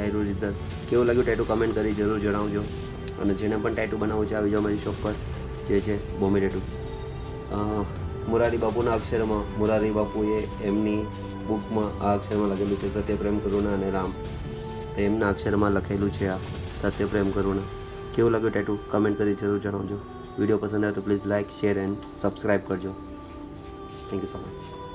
આયુર્વેદ કેવું લાગ્યું tattoo comment કરી જરૂર જણાવજો. અને જેને પણ ટેટુ બનાવવું છે આવી જાઓ મારી શોપ પર, જે છે બોમ્બે ટેટુ. મોરારી બાપુના અક્ષરમાં, મોરારી બાપુએ એમની બુકમાં આ અક્ષરમાં લખેલું છે સત્ય, પ્રેમ, કરુણા અને રામ. તો એમના અક્ષરમાં લખેલું છે આ સત્ય, પ્રેમ, કરુણા. કેવું લાગ્યું ટેટુ કમેન્ટ કરી જરૂર જણાવજો. વિડીયો પસંદ આવે તો please like, share and subscribe કરજો. Thank you so much.